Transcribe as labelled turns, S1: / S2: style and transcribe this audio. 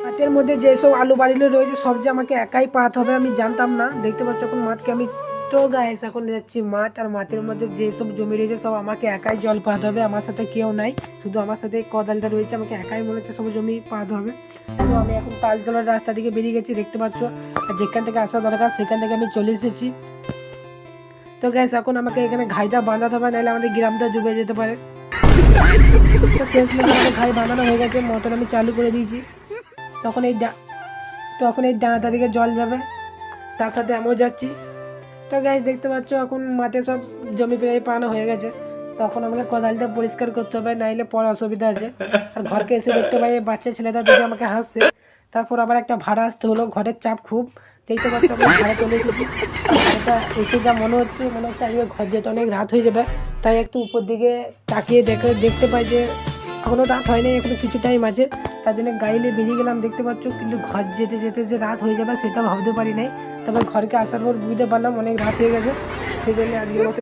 S1: মাঠের মধ্যে যেসব আলু বাড়িগুলো রয়েছে সব যে আমাকে একাই পাঠাতে হবে আমি জানতাম না। দেখতে পাচ্ছ এখন মাঠকে আমি তো গাইস এখন যাচ্ছি মাঠ, আর মাঠের মধ্যে যেসব জমি রয়েছে সব আমাকে একাই জল পাঠাতে হবে। আমার সাথে কেউ নাই, শুধু আমার সাথে কোদালটা রয়েছে, আমাকে একাই মনে হচ্ছে সব জমি পাঠাতে হবে। তো আমি এখন তাল জলের রাস্তা দিকে বেরিয়ে গেছি দেখতে পাচ্ছ, আর যেখান থেকে আসা দরকার সেখান থেকে আমি চলে এসেছি। তো গ্যাস এখন আমাকে এখানে ঘাইটা বাঁধাতে হবে, নাহলে আমাদের গ্রামটা ডুবে যেতে পারে। তো শেষ আমাদের ঘাই বাঁধানো হয়ে গেছে, মোটর আমি চালু করে দিয়েছি। তখন এই ডানাটা দিকে জল যাবে, তার সাথে আমিও যাচ্ছি। তো গ্যাস দেখতে পাচ্ছ এখন মাঠে সব জমি প্রায় পানো হয়ে গেছে। তখন আমাকে কোদালটা পরিষ্কার করতে হবে, নাইলে পরে অসুবিধা আছে। আর ঘরকে এসে দেখতে পাই বাচ্চা ছেলেটা দেখে আমাকে হাসছে। তারপর আবার একটা ভাড়া আসতে হলো, ঘরের চাপ খুব। দেখতে পাচ্ছ আমি ভাড়া চলে এসেছি। ভাড়াটা এসে যা মনে হচ্ছে আজকে ঘর যেতে অনেক রাত হয়ে যাবে। তাই একটু উপর দিকে তাকিয়ে দেখতে পাই যে এখনও রাত হয়নি, এখনো কিছু টাইম আছে। তার জন্য গাড়ি নিয়ে বেরিয়ে গেলাম দেখতে পাচ্ছ, কিন্তু ঘর যেতে যেতে যে রাত হয়ে যাবে সেটা ভাবতে পারি নাই। তবে ঘরকে আসার পর বুঝতে পারলাম অনেক রাত হয়ে গেছে, সেই জন্য আজকের মতো